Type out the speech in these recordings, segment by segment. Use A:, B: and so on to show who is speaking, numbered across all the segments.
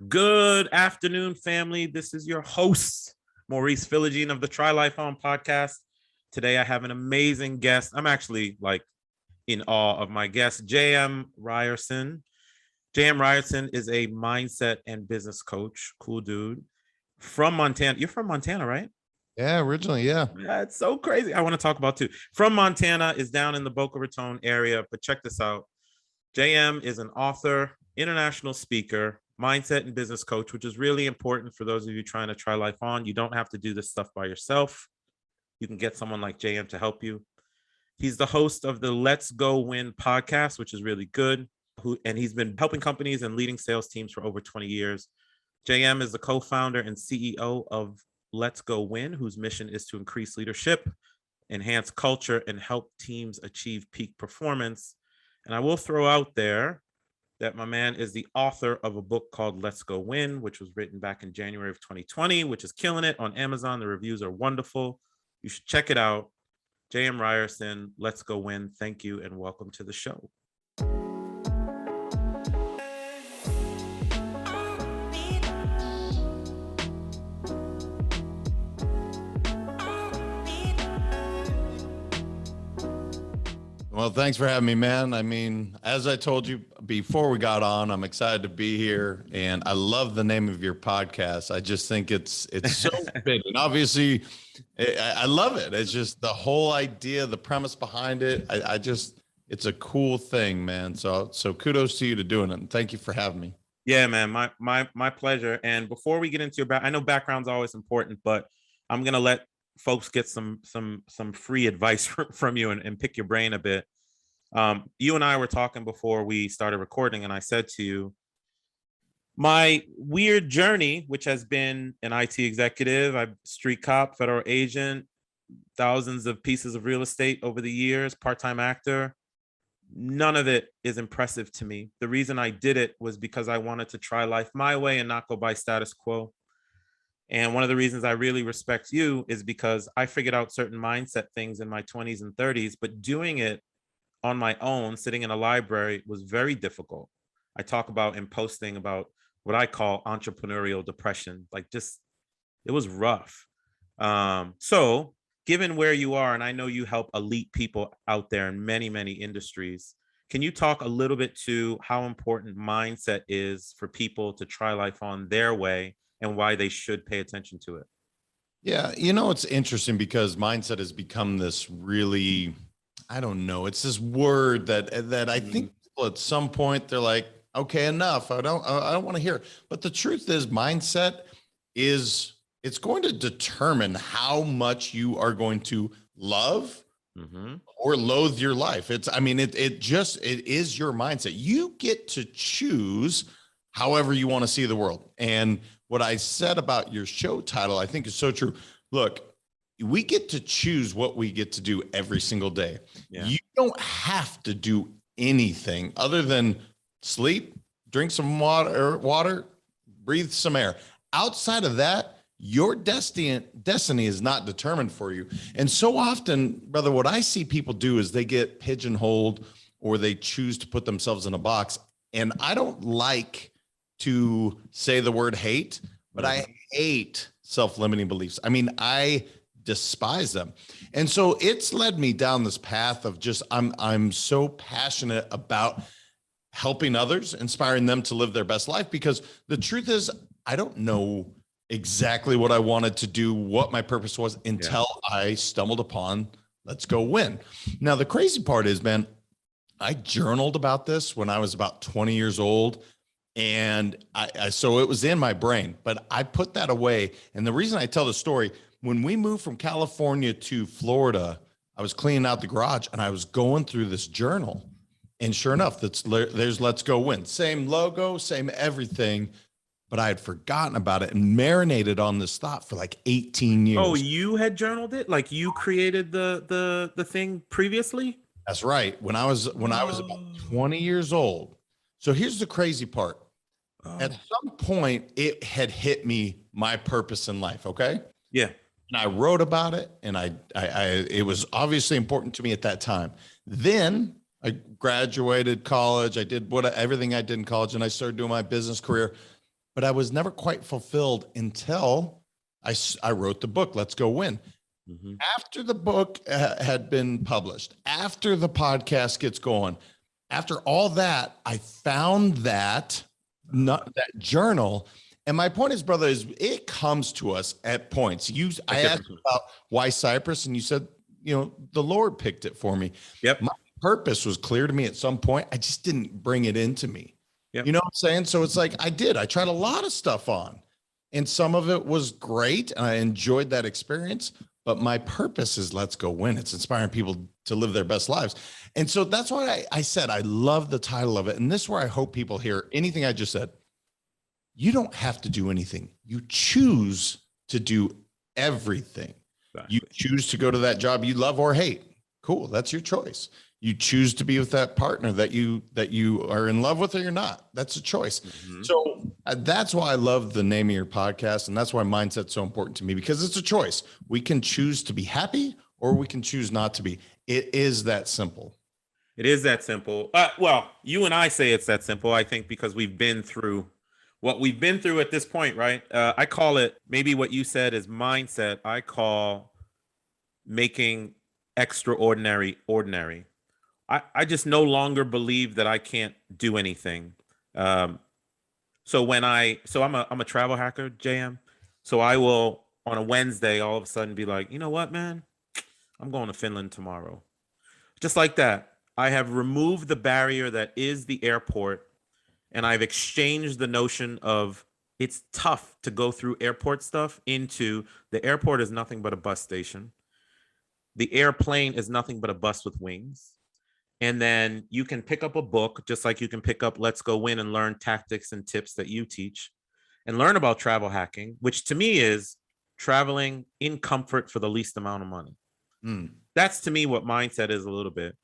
A: Good afternoon, family. This is your host, Maurice Philogene of the Try Life On podcast. Today, I have an amazing guest. I'm actually in awe of my guest, JM Ryerson. JM Ryerson is a mindset and business coach. Cool dude from Montana. You're from Montana, right?
B: Yeah, originally, yeah.
A: That's so crazy. I want to talk about too. From Montana, is down in the Boca Raton area, but check this out. JM is an author, international speaker, mindset and business coach, which is really important for those of you trying to try life on. You don't have to do this stuff by yourself. You can get someone like JM to help you. He's the host of the Let's Go Win podcast, which is really good. And he's been helping companies and leading sales teams for over 20 years. JM is the co-founder and CEO of Let's Go Win, whose mission is to increase leadership, enhance culture, and help teams achieve peak performance. And I will throw out there that my man is the author of a book called Let's Go Win, which was written back in January of 2020, which is killing it on Amazon. The reviews are wonderful. You should check it out. JM Ryerson, Let's Go Win. Thank you and welcome to the show.
B: Well, thanks for having me, man. I mean, as I told you before we got on, I'm excited to be here, and I love the name of your podcast. I just think it's so fitting. Obviously, I love it. It's just the whole idea, the premise behind it. It's a cool thing, man. So kudos to you to doing it. And thank you for having me.
A: Yeah, man, my pleasure. And before we get into your I know background's always important, but I'm gonna let folks get some free advice from you and pick your brain a bit. You and I were talking before we started recording, and I said to you, my weird journey, which has been an IT executive, I'm street cop, federal agent, thousands of pieces of real estate over the years, part-time actor, none of it is impressive to me. The reason I did it was because I wanted to try life my way and not go by status quo. And one of the reasons I really respect you is because I figured out certain mindset things in my 20s and 30s, but doing it on my own, sitting in a library, was very difficult. I talk about in posting about what I call entrepreneurial depression. It was rough. So given where you are, and I know you help elite people out there in many, many industries, can you talk a little bit to how important mindset is for people to try life on their way and why they should pay attention to it?
B: Yeah, it's interesting because mindset has become this really, I don't know, it's this word that I think people at some point they're like, okay, enough. I don't want to hear it. But the truth is, mindset it's going to determine how much you are going to love or loathe your life. It is your mindset. You get to choose however you want to see the world. And what I said about your show title, I think is so true. Look, we get to choose what we get to do every single day. Yeah. You don't have to do anything other than sleep, drink some water, breathe some air. Outside of that, your destiny is not determined for you. And so often, brother, what I see people do is they get pigeonholed or they choose to put themselves in a box. And I don't like to say the word hate, but I hate self-limiting beliefs. I mean, I despise them. And so it's led me down this path of just, I'm so passionate about helping others, inspiring them to live their best life, because the truth is, I don't know exactly what I wanted to do, what my purpose was until I stumbled upon Let's Go Win. Now, the crazy part is, man, I journaled about this when I was about 20 years old. And so it was in my brain, but I put that away. And the reason I tell the story, when we moved from California to Florida, I was cleaning out the garage and I was going through this journal. And sure enough, there's Let's Go Win. Same logo, same everything. But I had forgotten about it and marinated on this thought for like 18 years.
A: Oh, you had journaled it? Like you created the thing previously?
B: That's right. When I was about 20 years old. So here's the crazy part. At some point, it had hit me, my purpose in life. Okay.
A: Yeah.
B: And I wrote about it, and it was obviously important to me at that time. Then I graduated college. I did everything I did in college, and I started doing my business career. but I was never quite fulfilled until I wrote the book, Let's Go Win.
A: Mm-hmm.
B: After the book had been published, after the podcast gets going, after all that, I found that journal. And my point is, brother, is it comes to us at points. I asked about why Cyprus, and you said, the Lord picked it for me.
A: Yep.
B: My purpose was clear to me at some point. I just didn't bring it into me.
A: Yep.
B: You know what I'm saying? So it's like I tried a lot of stuff on, and some of it was great, and I enjoyed that experience. But my purpose is Let's Go Win. It's inspiring people to live their best lives. And so that's why I said I love the title of it. And this is where I hope people hear anything I just said. You don't have to do anything. You choose to do everything. Exactly. You choose to go to that job you love or hate. Cool. That's your choice. You choose to be with that partner that you are in love with or you're not. That's a choice. Mm-hmm. So that's why I love the name of your podcast. And that's why mindset's so important to me, because it's a choice. We can choose to be happy or we can choose not to be. It is that simple.
A: It is that simple. Well, you and I say it's that simple, I think, because we've been through what we've been through at this point, right? I call it, maybe what you said is mindset. I call making extraordinary ordinary. I just no longer believe that I can't do anything. So I'm a travel hacker, JM. So I will on a Wednesday all of a sudden be like, you know what, man, I'm going to Finland tomorrow. Just like that. I have removed the barrier that is the airport, and I've exchanged the notion of it's tough to go through airport stuff into the airport is nothing but a bus station. The airplane is nothing but a bus with wings. And then you can pick up a book, just like you can pick up Let's Go Win and learn tactics and tips that you teach and learn about travel hacking, which to me is traveling in comfort for the least amount of money. That's to me what mindset is a little bit.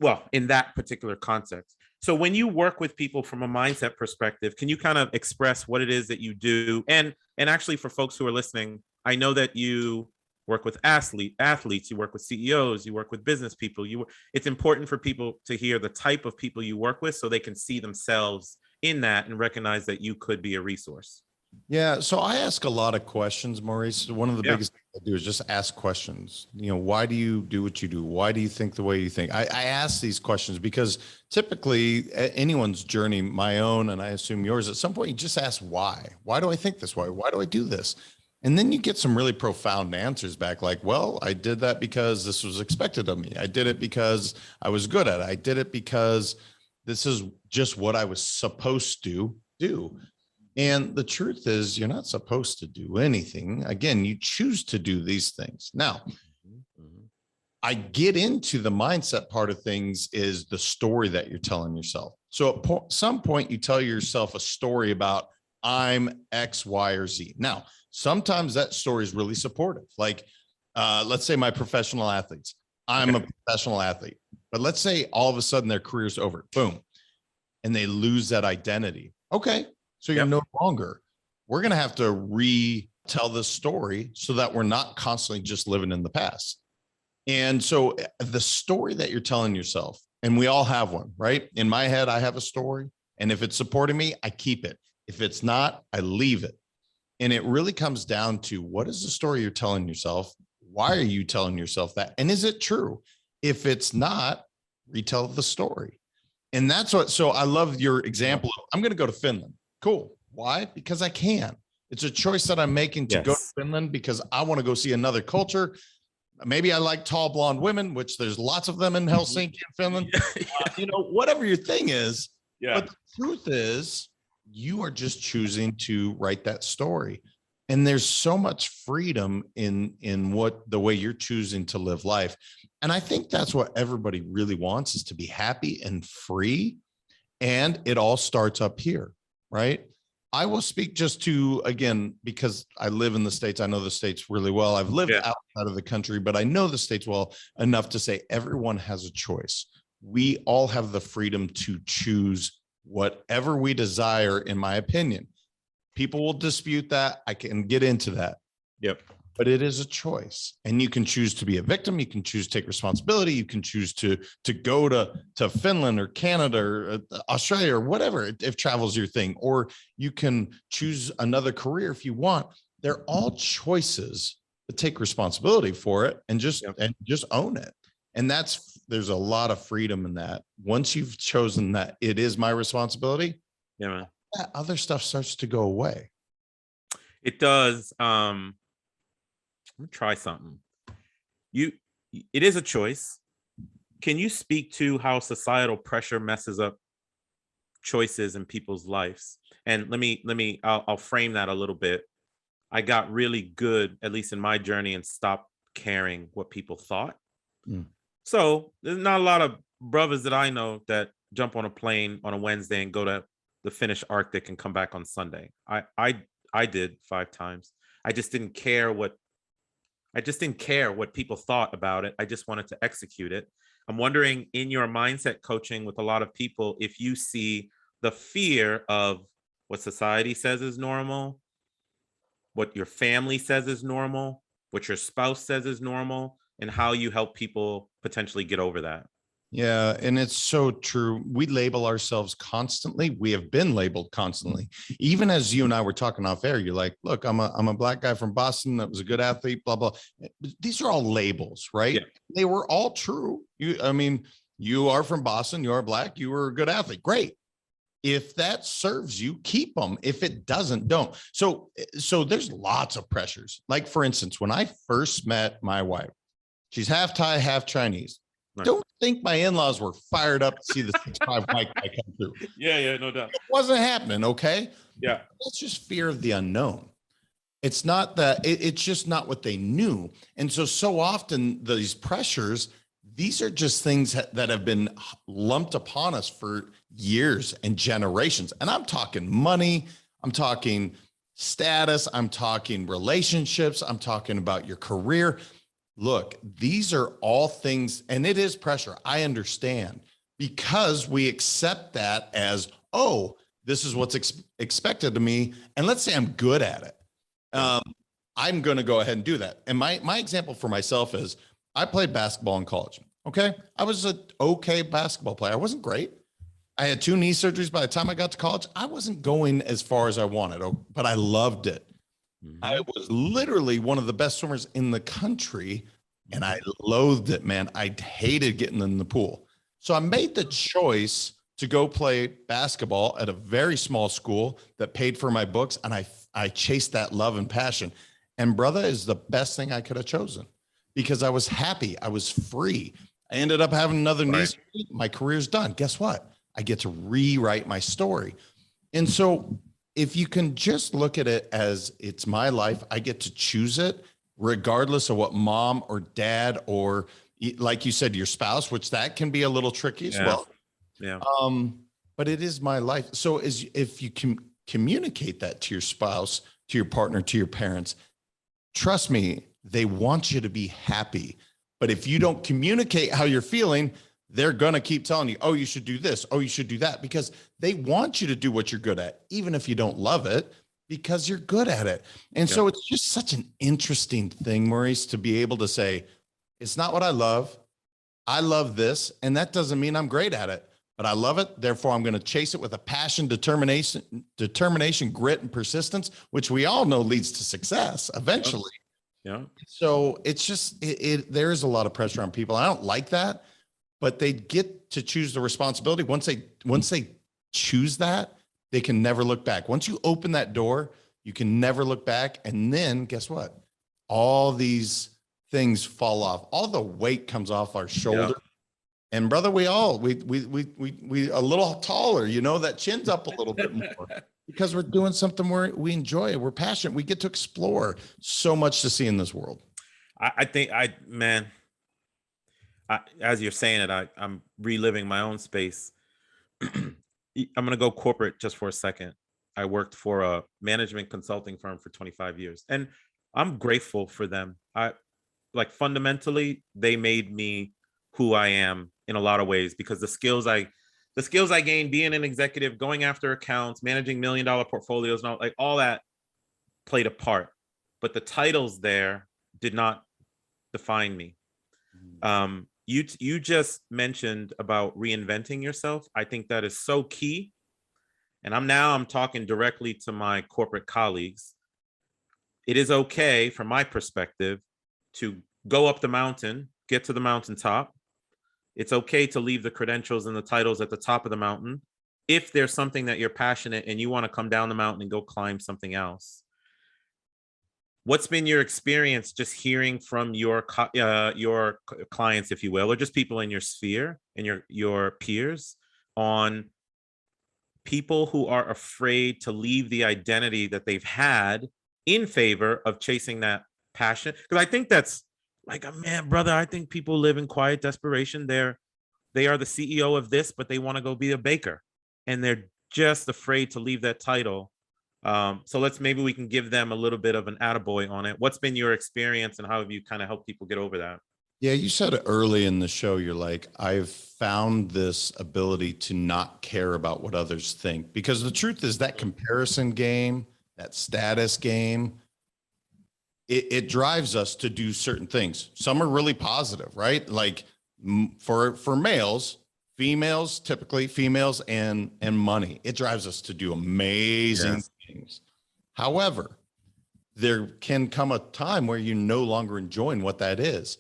A: Well, in that particular context. So when you work with people from a mindset perspective, can you kind of express what it is that you do? And actually for folks who are listening, I know that you work with athletes, you work with CEOs, you work with business people. It's important for people to hear the type of people you work with so they can see themselves in that and recognize that you could be a resource.
B: Yeah. So I ask a lot of questions, Maurice. One of the biggest things I do is just ask questions. Why do you do what you do? Why do you think the way you think? I ask these questions because typically anyone's journey, my own, and I assume yours, at some point you just ask why. Why do I think this way? Why do I do this? And then you get some really profound answers back like, well, I did that because this was expected of me. I did it because I was good at it. I did it because this is just what I was supposed to do. And the truth is, you're not supposed to do anything. Again, you choose to do these things. Now, I get into the mindset part of things is the story that you're telling yourself. So at some point, you tell yourself a story about I'm X, Y, or Z. Now, sometimes that story is really supportive. Like, let's say my professional athletes. I'm a professional athlete, but let's say all of a sudden their career's over. Boom. And they lose that identity. Okay. So you're no longer, we're going to have to retell this story so that we're not constantly just living in the past. And so the story that you're telling yourself, and we all have one, right? In my head, I have a story. And if it's supporting me, I keep it. If it's not, I leave it. And it really comes down to what is the story you're telling yourself? Why are you telling yourself that? And is it true? If it's not, retell the story. And that's what, so I love your example of, I'm going to go to Finland. Cool. Why? Because I can. It's a choice that I'm making to go to Finland because I want to go see another culture. Maybe I like tall blonde women, which there's lots of them in Helsinki and Finland. Whatever your thing is. Yeah. But the truth is, you are just choosing to write that story. And there's so much freedom in what the way you're choosing to live life. And I think that's what everybody really wants, is to be happy and free. And it all starts up here, right? I will speak just to, again, because I live in the States, I know the States really well. I've lived outside of the country, but I know the States well enough to say everyone has a choice. We all have the freedom to choose whatever we desire, in my opinion. People will dispute that. I can get into that.
A: Yep.
B: but it is a choice. And you can choose to be a victim. You can choose to take responsibility. You can choose to go to Finland or Canada or Australia or whatever, if travel's your thing, or you can choose another career if you want. They're all choices, to take responsibility for it and just own it. And there's a lot of freedom in that. Once you've chosen that it is my responsibility,
A: man,
B: that other stuff starts to go away.
A: It does. I'm gonna try something. It is a choice. Can you speak to how societal pressure messes up choices in people's lives? And I'll frame that a little bit. I got really good, at least in my journey, and stopped caring what people thought. So there's not a lot of brothers that I know that jump on a plane on a Wednesday and go to the Finnish Arctic and come back on Sunday. I did 5 times. I just didn't care what people thought about it. I just wanted to execute it. I'm wondering, in your mindset coaching with a lot of people, if you see the fear of what society says is normal, what your family says is normal, what your spouse says is normal, and how you help people potentially get over that.
B: Yeah, and it's so true. We label ourselves constantly. We have been labeled constantly. Even as you and I were talking off air, you're like, look, I'm a black guy from Boston that was a good athlete, blah, blah. These are all labels, right? Yeah. They were all true. You are from Boston, you are black, you were a good athlete. Great. If that serves you, keep them. If it doesn't, don't. So there's lots of pressures. Like, for instance, when I first met my wife, she's half Thai, half Chinese. Nice. Don't think my in-laws were fired up to see the 6'5" white guy come through.
A: Yeah, no doubt.
B: It wasn't happening, okay?
A: Yeah.
B: That's just fear of the unknown. It's not that, it's just not what they knew. And so often these pressures, these are just things that have been lumped upon us for years and generations. And I'm talking money, I'm talking status, I'm talking relationships, I'm talking about your career. Look, these are all things, and it is pressure. I understand, because we accept that as, oh, this is what's expected of me. And let's say I'm good at it. I'm going to go ahead and do that. And my example for myself is, I played basketball in college. Okay. I was an okay basketball player. I wasn't great. I had 2 knee surgeries by the time I got to college. I wasn't going as far as I wanted, but I loved it. I was literally one of the best swimmers in the country, and I loathed it, man. I hated getting in the pool. So I made the choice to go play basketball at a very small school that paid for my books, and I chased that love and passion. And brother, is the best thing I could have chosen, because I was happy. I was free. I ended up having another knee surgery. My career's done. Guess what? I get to rewrite my story. And so if you can just look at it as, it's my life, I get to choose it, regardless of what mom or dad, or like you said, your spouse, which that can be a little tricky as well.
A: Yeah.
B: But it is my life. So if you can communicate that to your spouse, to your partner, to your parents, trust me, they want you to be happy. But if you don't communicate how you're feeling, they're going to keep telling you, oh, you should do this. Oh, you should do that, because they want you to do what you're good at, even if you don't love it, because you're good at it. And so it's just such an interesting thing, Maurice, to be able to say, it's not what I love. I love this. And that doesn't mean I'm great at it, but I love it. Therefore, I'm going to chase it with a passion, determination, grit, and persistence, which we all know leads to success eventually.
A: Yeah.
B: So it's just, there is a lot of pressure on people. I don't like that. But they get to choose the responsibility. Once they choose that, they can never look back. Once you open that door, you can never look back. And then guess what? All these things fall off. All the weight comes off our shoulder. Yeah. And brother, we a little taller, that chin's up a little bit more, because we're doing something we enjoy. We're passionate. We get to explore so much to see in this world.
A: As you're saying it, I'm reliving my own space. I'm going to go corporate just for a second. I worked for a management consulting firm for 25 years, and I'm grateful for them. Fundamentally, they made me who I am in a lot of ways, because the skills I gained being an executive, going after accounts, managing $1 million portfolios, and all that played a part. but the titles there did not define me. You just mentioned about reinventing yourself. I think that is so key. And I'm talking directly to my corporate colleagues. It is okay, from my perspective, to go up the mountain, get to the mountaintop. It's okay to leave the credentials and the titles at the top of the mountain if there's something that you're passionate and you want to come down the mountain and go climb something else. What's been your experience just hearing from your clients, if you will, or just people in your sphere and your peers, on people who are afraid to leave the identity that they've had in favor of chasing that passion? Because I think that's like, man, brother, I think people live in quiet desperation. They are the CEO of this, but they want to go be a baker, and they're just afraid to leave that title. So maybe we can give them a little bit of an attaboy on it. What's been your experience, and how have you kind of helped people get over that?
B: Yeah, you said it early in the show. You're like, I've found this ability to not care about what others think, because the truth is that comparison game, that status game, it drives us to do certain things. Some are really positive, right? Like for males, females, typically females and money, it drives us to do amazing things. However, there can come a time where you're no longer enjoying what that is.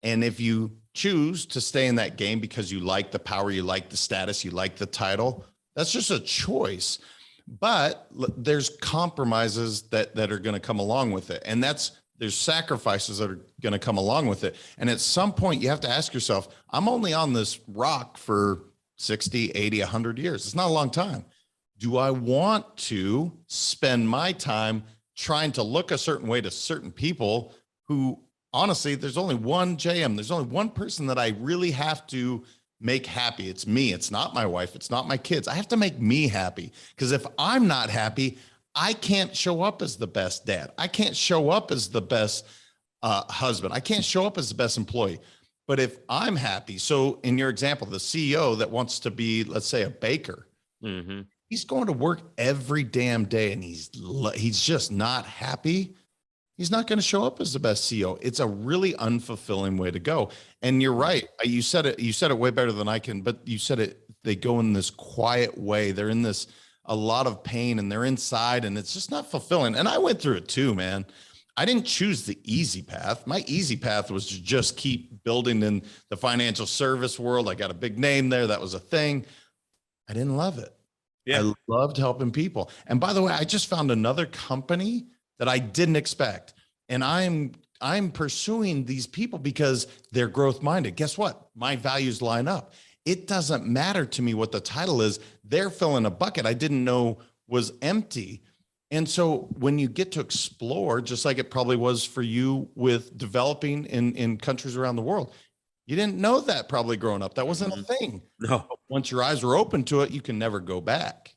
B: And if you choose to stay in that game because you like the power, you like the status, you like the title, that's just a choice. But there's compromises that are going to come along with it. And there's sacrifices that are going to come along with it. And at some point you have to ask yourself, I'm only on this rock for 60, 80, 100 years. It's not a long time. Do I want to spend my time trying to look a certain way to certain people who, honestly, there's only one JM. There's only one person that I really have to make happy. It's me. It's not my wife. It's not my kids. I have to make me happy, because if I'm not happy, I can't show up as the best dad. I can't show up as the best husband. I can't show up as the best employee. But if I'm happy, so in your example, the CEO that wants to be, let's say, a baker, he's going to work every damn day and he's just not happy. He's not going to show up as the best CEO. It's a really unfulfilling way to go. And you're right. You said it way better than I can, but you said it, they go in this quiet way. They're in a lot of pain, and they're inside, and it's just not fulfilling. And I went through it too, man. I didn't choose the easy path. My easy path was to just keep building in the financial service world. I got a big name there. That was a thing. I didn't love it. Yeah. I loved helping people. And by the way, I just found another company that I didn't expect. And I'm pursuing these people because they're growth minded. Guess what? My values line up. It doesn't matter to me what the title is. They're filling a bucket I didn't know was empty. And so when you get to explore, just like it probably was for you with developing in countries around the world, you didn't know that probably growing up. That wasn't a thing. No. But once your eyes were open to it, you can never go back.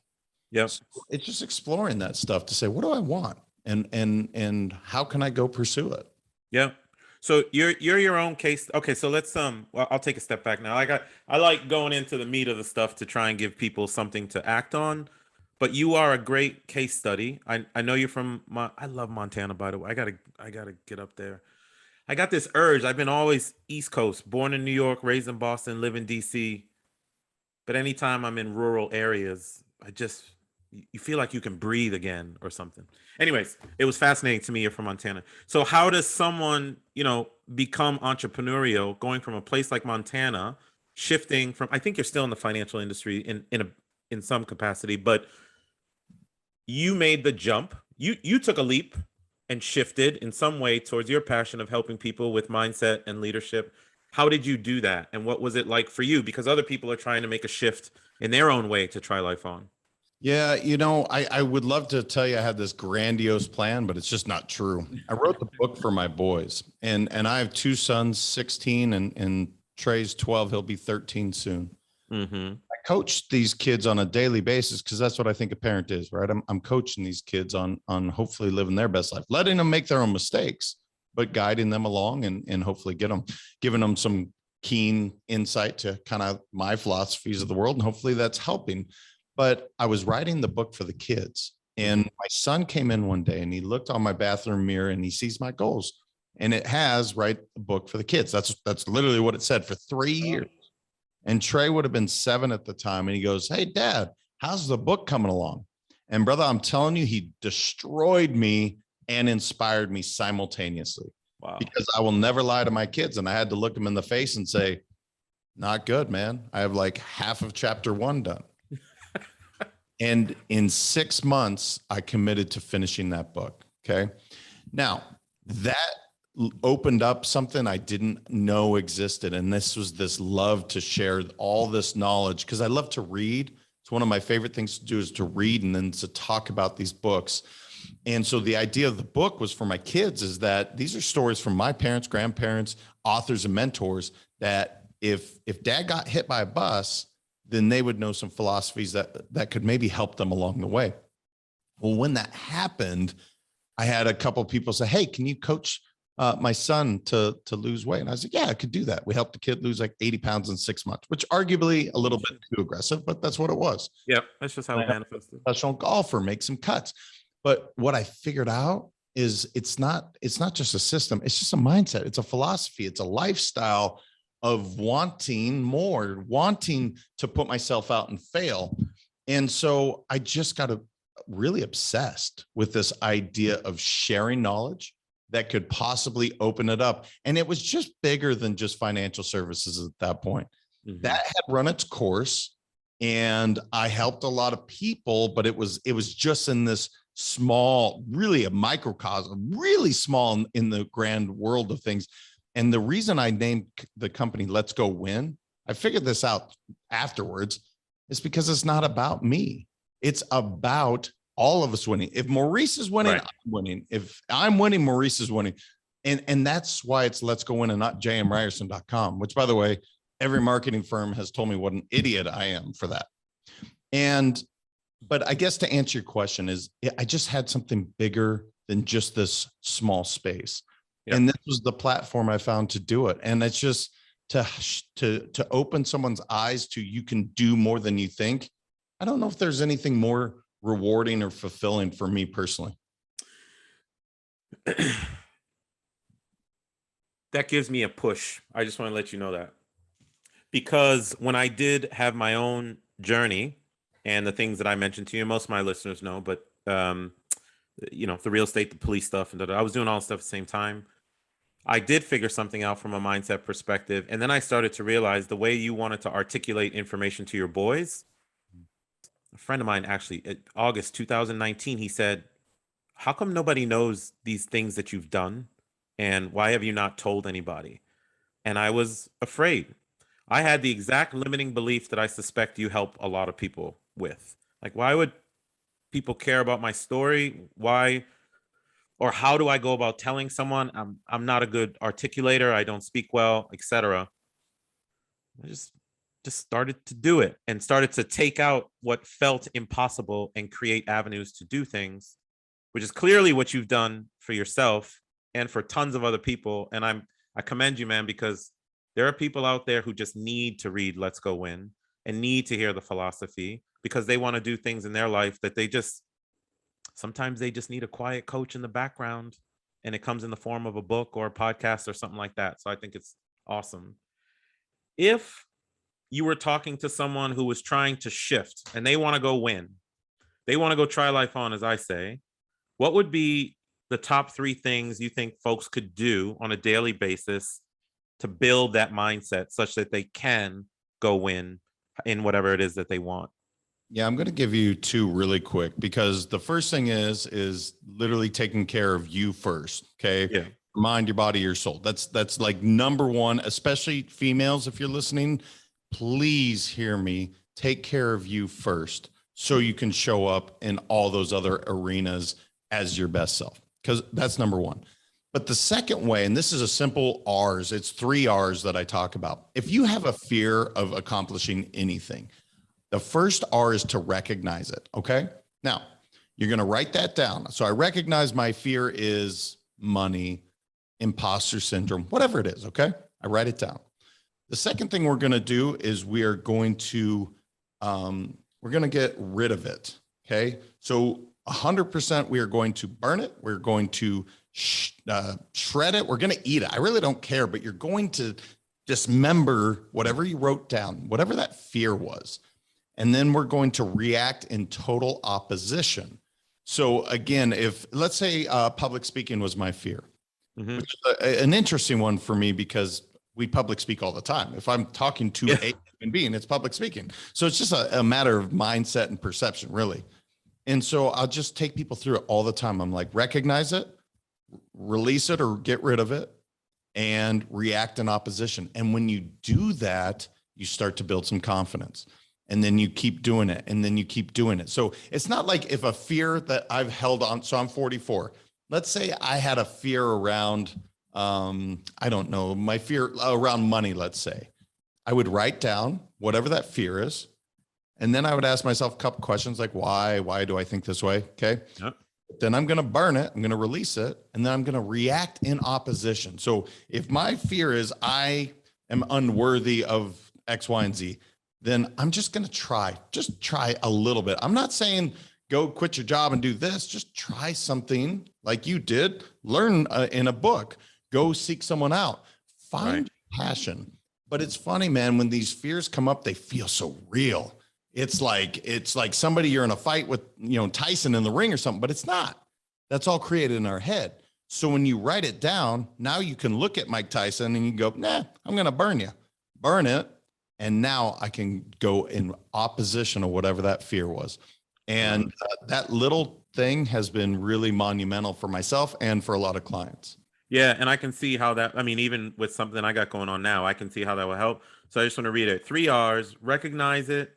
A: Yep.
B: So it's just exploring that stuff to say, what do I want? And how can I go pursue it?
A: Yeah. So you're your own case. Okay. So let's, well, I'll take a step back now. I like going into the meat of the stuff to try and give people something to act on, but you are a great case study. I know you're from, I love Montana, by the way. I gotta get up there. I got this urge. I've been always East Coast, born in New York, raised in Boston, live in DC. But anytime I'm in rural areas, you feel like you can breathe again or something. Anyways, it was fascinating to me. You're from Montana. So how does someone, become entrepreneurial, going from a place like Montana, shifting from, I think you're still in the financial industry in some capacity, but you made the jump. You took a leap and shifted in some way towards your passion of helping people with mindset and leadership. How did you do that? And what was it like for you? Because other people are trying to make a shift in their own way to try life on.
B: Yeah, I would love to tell you I had this grandiose plan, but it's just not true. I wrote the book for my boys, and I have two sons, 16 and Trey's 12. He'll be 13 soon. I coach these kids on a daily basis because that's what I think a parent is, right? I'm coaching these kids on hopefully living their best life, letting them make their own mistakes, but guiding them along and hopefully giving them some keen insight to kind of my philosophies of the world. And hopefully that's helping. But I was writing the book for the kids, And my son came in one day and he looked on my bathroom mirror and he sees my goals. And it has, right, a book for the kids. That's literally what it said for 3 years. And Trey would have been 7 at the time. And he goes, "Hey, Dad, how's the book coming along?" And brother, I'm telling you, he destroyed me and inspired me simultaneously.
A: Wow.
B: Because I will never lie to my kids. And I had to look them in the face and say, "Not good, man. I have like half of chapter 1 done." And in 6 months, I committed to finishing that book. Okay. Now, that opened up something I didn't know existed. And this was this love to share all this knowledge, because I love to read. It's one of my favorite things to do, is to read and then to talk about these books. And so the idea of the book was for my kids, is that these are stories from my parents, grandparents, authors, and mentors, that if dad got hit by a bus, then they would know some philosophies that could maybe help them along the way. Well, when that happened, I had a couple of people say, "Hey, can you coach my son to lose weight?" And I was like, "Yeah, I could do that." We helped the kid lose like 80 pounds in 6 months, which arguably a little bit too aggressive, but that's what it was.
A: Yep, that's just how it manifested.
B: Professional golfer, make some cuts. But what I figured out is it's not just a system. It's just a mindset. It's a philosophy. It's a lifestyle of wanting more, wanting to put myself out and fail. And so I just got really obsessed with this idea of sharing knowledge that could possibly open it up. And it was just bigger than just financial services at that point.
A: Mhm.
B: That had run its course, and I helped a lot of people, but it was just in this small, really a microcosm, really small in the grand world of things. And the reason I named the company Let's Go Win, I figured this out afterwards, is because it's not about me. It's about all of us winning. If Maurice is winning,
A: Right.
B: I'm winning. If I'm winning, Maurice is winning. And that's why it's Let's Go Win and not jmryerson.com, which, by the way, every marketing firm has told me what an idiot I am for that. But I guess to answer your question is, I just had something bigger than just this small space.
A: Yep.
B: And this was the platform I found to do it. And it's just to open someone's eyes to, you can do more than you think. I don't know if there's anything more rewarding or fulfilling for me personally.
A: That gives me a push. I just want to let you know that, because when I did have my own journey and the things that I mentioned to you, most of my listeners know, but the real estate, the police stuff, and I was doing all this stuff at the same time. I did figure something out from a mindset perspective. And then I started to realize the way you wanted to articulate information to your boys. A friend of mine, actually, in August 2019, he said, "How come nobody knows these things that you've done? And why have you not told anybody?" And I was afraid. I had the exact limiting belief that I suspect you help a lot of people with. Like, why would people care about my story? Why, or how do I go about telling someone I'm not a good articulator, I don't speak well, etc. I just started to do it and started to take out what felt impossible and create avenues to do things, which is clearly what you've done for yourself and for tons of other people. And I commend you, man, because there are people out there who just need to read Let's Go Win and need to hear the philosophy, because they want to do things in their life that sometimes they just need a quiet coach in the background, and it comes in the form of a book or a podcast or something like that. So I think it's awesome. If you were talking to someone who was trying to shift and they want to go win, they want to go try life on, as I say, what would be the top 3 things you think folks could do on a daily basis to build that mindset such that they can go win in whatever it is that they want?
B: Yeah, I'm going to give you 2 really quick, because the first thing is literally taking care of you first. Okay.
A: Yeah.
B: Mind, your body, your soul. That's like number 1, especially females. If you're listening, please hear me. Take care of you first, so you can show up in all those other arenas as your best self, because that's number 1. But the second way, and this is a simple R's, it's 3 R's that I talk about. If you have a fear of accomplishing anything, the first R is to recognize it. Okay. Now you're going to write that down. So I recognize my fear is money, imposter syndrome, whatever it is. Okay. I write it down. The second thing we're going to do is we're going to get rid of it. Okay. So 100%, we are going to burn it. We're going to shred it. We're going to eat it. I really don't care, but you're going to dismember whatever you wrote down, whatever that fear was. And then we're going to react in total opposition. So again, if let's say public speaking was my fear, which is an interesting one for me because we public speak all the time. If I'm talking to a human being, it's public speaking. So it's just a matter of mindset and perception, really. And so I'll just take people through it all the time. I'm like, recognize it, release it or get rid of it, and react in opposition. And when you do that, you start to build some confidence. And then you keep doing it, and then you keep doing it. So it's not like if a fear that I've held on, so I'm 44. Let's say I had a fear around, I don't know, my fear around money, let's say. I would write down whatever that fear is. And then I would ask myself a couple questions like, why do I think this way? Okay.
A: Yep.
B: Then I'm going to burn it. I'm going to release it. And then I'm going to react in opposition. So if my fear is I am unworthy of X, Y, and Z, then I'm just going to just try a little bit. I'm not saying go quit your job and do this. Just try something like you did, learn in a book, go seek someone out, find passion. But it's funny, man, when these fears come up, they feel so real. It's like somebody you're in a fight with, Tyson in the ring or something, but it's not. That's all created in our head. So when you write it down, now you can look at Mike Tyson and you go, nah, I'm going to burn you, burn it. And now I can go in opposition of whatever that fear was. And that little thing has been really monumental for myself and for a lot of clients.
A: Yeah. And I can see how that, I mean, even with something I got going on now, I can see how that will help. So I just want to read it. 3 R's: recognize it,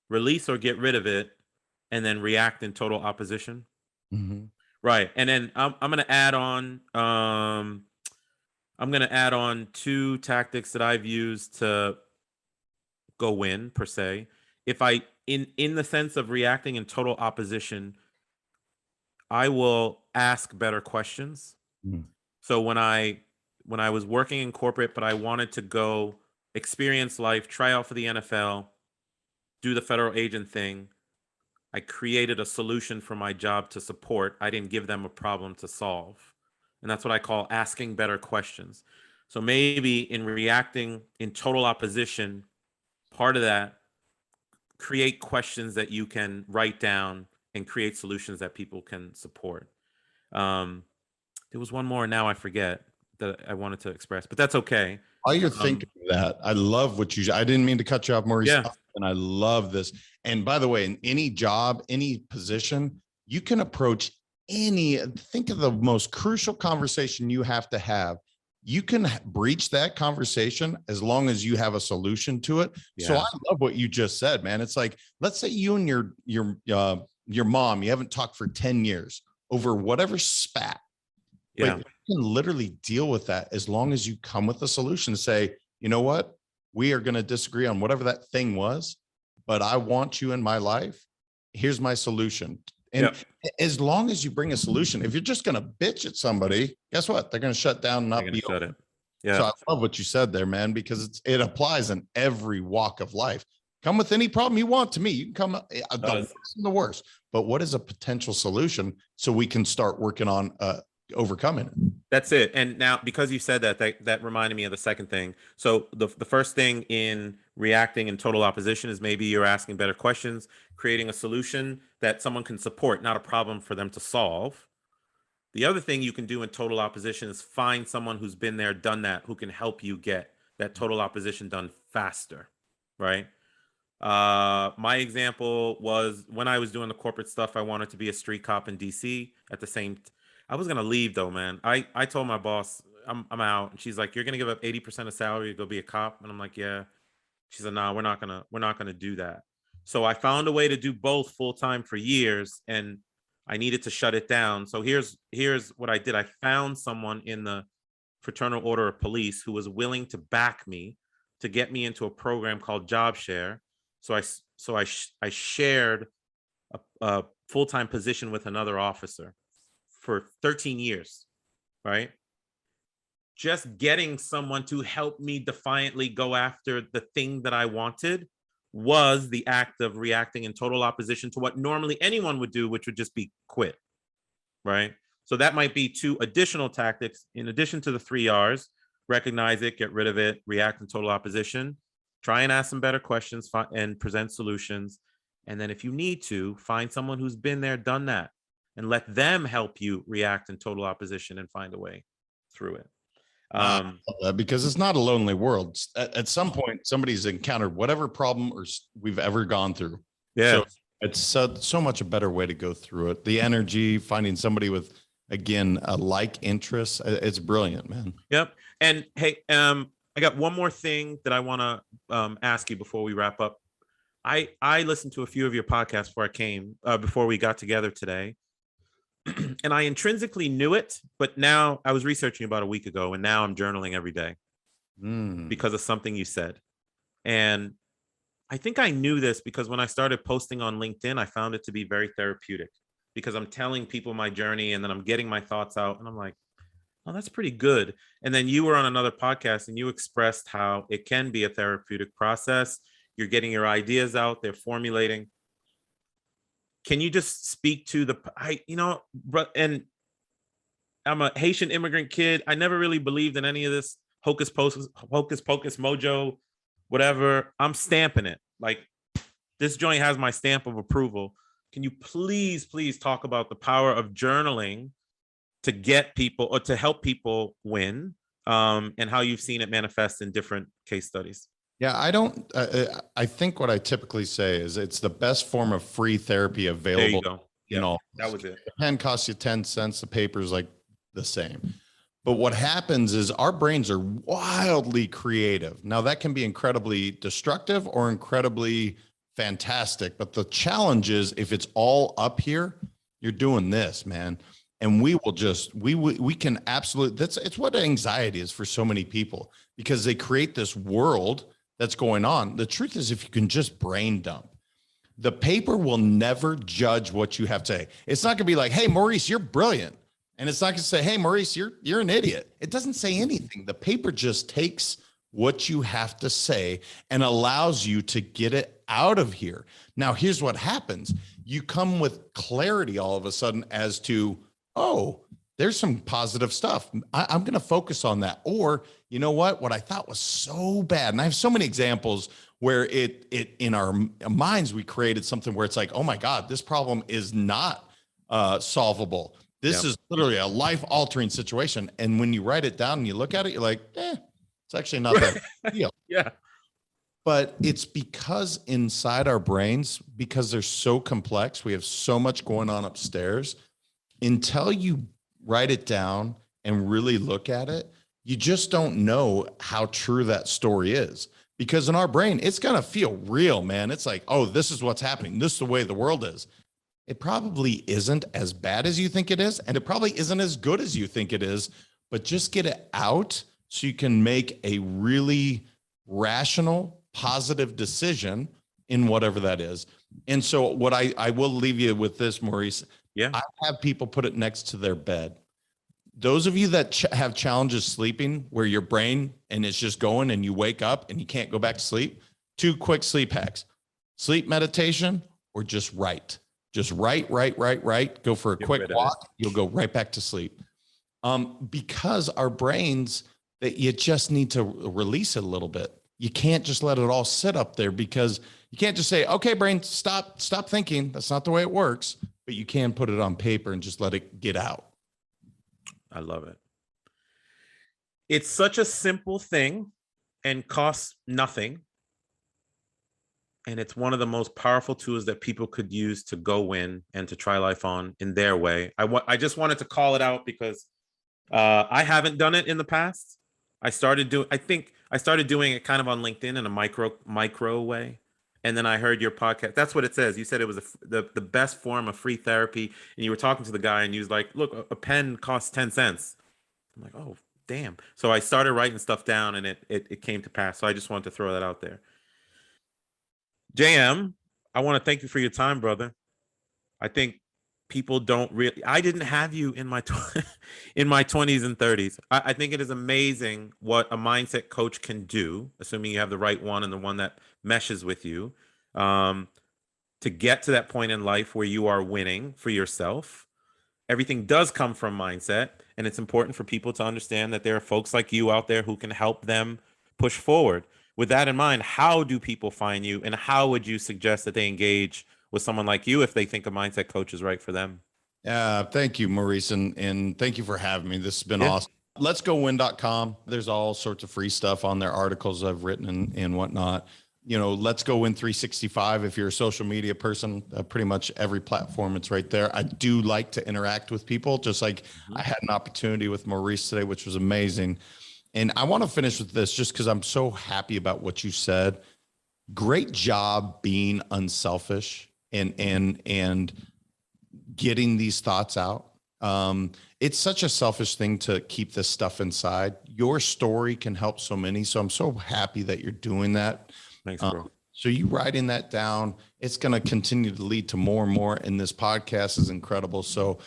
A: release or get rid of it, and then react in total opposition.
B: Mm-hmm.
A: Right. And then I'm going to add on, I'm going to add on 2 tactics that I've used to go win per se. If I in the sense of reacting in total opposition, I will ask better questions. So when I was working in corporate, but I wanted to go experience life, try out for the NFL, do the federal agent thing, I created a solution for my job to support. I didn't give them a problem to solve. And that's what I call asking better questions. So maybe in reacting in total opposition, part of that, create questions that you can write down and create solutions that people can support. There was one more, now I forget, that I wanted to express, but that's okay.
B: While you're thinking of that, I love what I didn't mean to cut you off, Maurice.
A: Yeah.
B: And I love this. And by the way, in any job, any position, you can approach think of the most crucial conversation you have to have. You can breach that conversation as long as you have a solution to it. Yeah. So I love what you just said, man. It's like, let's say you and your mom, you haven't talked for 10 years over whatever spat. Yeah. But you can literally deal with that as long as you come with a solution to say, you know what? We are going to disagree on whatever that thing was, but I want you in my life. Here's my solution. And as long as you bring a solution, if you're just going to bitch at somebody, guess what? They're going to shut down and not be open. Yeah. So I love what you said there, man, because it applies in every walk of life. Come with any problem you want to me. You can come the worst, but what is a potential solution so we can start working on overcoming it?
A: That's it. And now, because you said that reminded me of the second thing. So the first thing in reacting in total opposition is maybe you're asking better questions, creating a solution that someone can support, not a problem for them to solve. The other thing you can do in total opposition is find someone who's been there, done that, who can help you get that total opposition done faster, right? My example was when I was doing the corporate stuff, I wanted to be a street cop in DC. At the same I was going to leave though, man. I told my boss, I'm out. And she's like, you're going to give up 80% of salary to go be a cop? And I'm like, yeah. She said, no, we're not going to do that. So I found a way to do both full time for years, and I needed to shut it down. So here's what I did. I found someone in the Fraternal Order of Police who was willing to back me to get me into a program called Job Share. So I shared a full-time position with another officer for 13 years, right? Just getting someone to help me defiantly go after the thing that I wanted was the act of reacting in total opposition to what normally anyone would do, which would just be quit, right? So that might be 2 additional tactics in addition to the 3 R's: recognize it, get rid of it, react in total opposition, try and ask some better questions and present solutions. And then if you need to, find someone who's been there, done that, and let them help you react in total opposition and find a way through it.
B: Because it's not a lonely world. At some point, somebody's encountered whatever problem we've ever gone through.
A: Yeah.
B: So it's so much a better way to go through it. The energy, finding somebody with, again, a like interest. It's brilliant, man.
A: Yep. And hey, I got one more thing that I want to ask you before we wrap up. I listened to a few of your podcasts before we got together today. And I intrinsically knew it, but now I was researching about a week ago, and now I'm journaling every day because of something you said. And I think I knew this because when I started posting on LinkedIn, I found it to be very therapeutic because I'm telling people my journey and then I'm getting my thoughts out and I'm like, oh, that's pretty good. And then you were on another podcast and you expressed how it can be a therapeutic process. You're getting your ideas out, they're formulating. Can you just speak to and I'm a Haitian immigrant kid. I never really believed in any of this hocus pocus mojo, whatever. I'm stamping it. Like, this joint has my stamp of approval. Can you please talk about the power of journaling to get people or to help people win, and how you've seen it manifest in different case studies?
B: Yeah, I think what I typically say is it's the best form of free therapy available.
A: There you go.
B: You know,
A: that was it.
B: The pen costs you 10 cents. The paper is like the same. But what happens is our brains are wildly creative. Now, that can be incredibly destructive or incredibly fantastic. But the challenge is if it's all up here, you're doing this, man. And we can absolutely, it's what anxiety is for so many people, because they create this world that's going on. The truth is, if you can just brain dump, the paper will never judge what you have to say. It's not going to be like, hey, Maurice, you're brilliant. And it's not going to say, hey, Maurice, you're an idiot. It doesn't say anything. The paper just takes what you have to say and allows you to get it out of here. Now, here's what happens. You come with clarity all of a sudden as to, oh, there's some positive stuff. I'm going to focus on that. Or, you know what I thought was so bad. And I have so many examples where it in our minds, we created something where it's like, oh my God, this problem is not solvable. This is literally a life-altering situation. And when you write it down and you look at it, you're like, it's actually not that big deal.
A: Yeah.
B: But it's because inside our brains, because they're so complex, we have so much going on upstairs. Until you write it down and really look at it, you just don't know how true that story is. Because in our brain, it's going to feel real, man. It's like, oh, this is what's happening. This is the way the world is. It probably isn't as bad as you think it is, and it probably isn't as good as you think it is, but just get it out so you can make a really rational, positive decision in whatever that is. And so what I will leave you with this, Maurice.
A: Yeah.
B: I have people put it next to their bed. Those of you that have challenges sleeping, where your brain and it's just going and you wake up and you can't go back to sleep, 2 quick sleep hacks: sleep meditation or just write. Just write. Go for a quick walk. You'll go right back to sleep. Because our brains, that you just need to release it a little bit. You can't just let it all sit up there, because you can't just say, okay, brain, stop thinking. That's not the way it works. But you can put it on paper and just let it get out.
A: I love it. It's such a simple thing and costs nothing. And it's one of the most powerful tools that people could use to go win and to try life on in their way. I just wanted to call it out because I haven't done it in the past. I started doing it kind of on LinkedIn in a micro way. And then I heard your podcast. That's what it says. You said it was the best form of free therapy. And you were talking to the guy and he was like, look, a pen costs 10 cents. I'm like, oh, damn. So I started writing stuff down and it came to pass. So I just wanted to throw that out there. JM, I want to thank you for your time, brother. I think people don't really, I didn't have you in my 20s and 30s. I think it is amazing what a mindset coach can do, assuming you have the right one and the one that meshes with you, to get to that point in life where you are winning for yourself. Everything does come from mindset, and it's important for people to understand that there are folks like you out there who can help them push forward. With that in mind, how do people find you, and how would you suggest that they engage with someone like you if they think a mindset coach is right for them?
B: Thank you, Maurice, and thank you for having me. This has been
A: Yeah.
B: awesome. Let's go win.com. There's all sorts of free stuff on there, articles I've written and whatnot. Let's go win 365. If you're a social media person, pretty much every platform, it's right there. I do like to interact with people, just like I had an opportunity with Maurice today, which was amazing. And I want to finish with this just because I'm so happy about what you said. Great job being unselfish and getting these thoughts out. It's such a selfish thing to keep this stuff inside. Your story can help so many. So I'm so happy that you're doing that.
A: Thanks, bro.
B: So you writing that down, it's going to continue to lead to more and more. And this podcast is incredible. So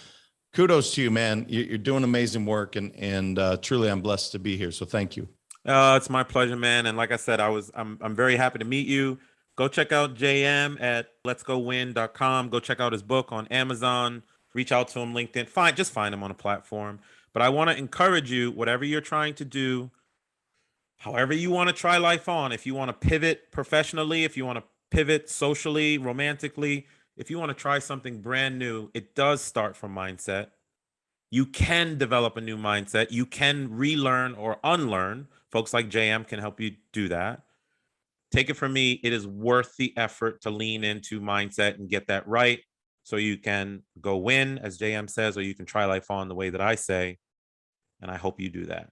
B: kudos to you, man. You're doing amazing work, and truly I'm blessed to be here. So thank you.
A: It's my pleasure, man. And like I said, I'm very happy to meet you. Go check out JM at letsgowin.com. Go check out his book on Amazon. Reach out to him, LinkedIn. Just find him on a platform. But I want to encourage you, whatever you're trying to do, however you want to try life on, if you want to pivot professionally, if you want to pivot socially, romantically, if you want to try something brand new, it does start from mindset. You can develop a new mindset. You can relearn or unlearn. Folks like JM can help you do that. Take it from me, it is worth the effort to lean into mindset and get that right so you can go win, as JM says, or you can try life on the way that I say. And I hope you do that.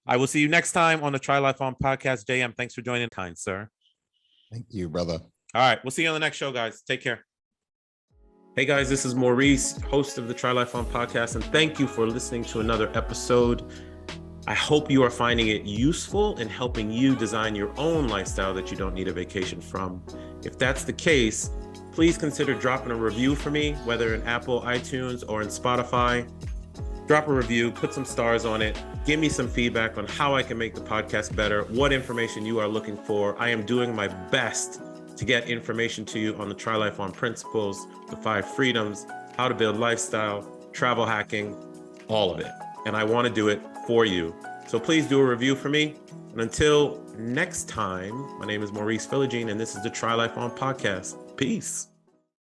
A: I will see you next time on the Try Life On podcast. JM, thanks for joining, kind sir.
B: Thank you, brother.
A: All right, we'll see you on the next show, guys. Take care. Hey guys, this is Maurice, host of the Try Life On podcast, and thank you for listening to another episode. I hope you are finding it useful in helping you design your own lifestyle that you don't need a vacation from. If that's the case, please consider dropping a review for me, whether in Apple, iTunes, or in Spotify. Drop a review, put some stars on it, give me some feedback on how I can make the podcast better, what information you are looking for. I am doing my best to get information to you on the Try Life On principles, the 5 freedoms, how to build lifestyle, travel hacking, all of it. And I want to do it for you. So please do a review for me. And until next time, my name is Maurice Philogene, and this is the Try Life On podcast. Peace.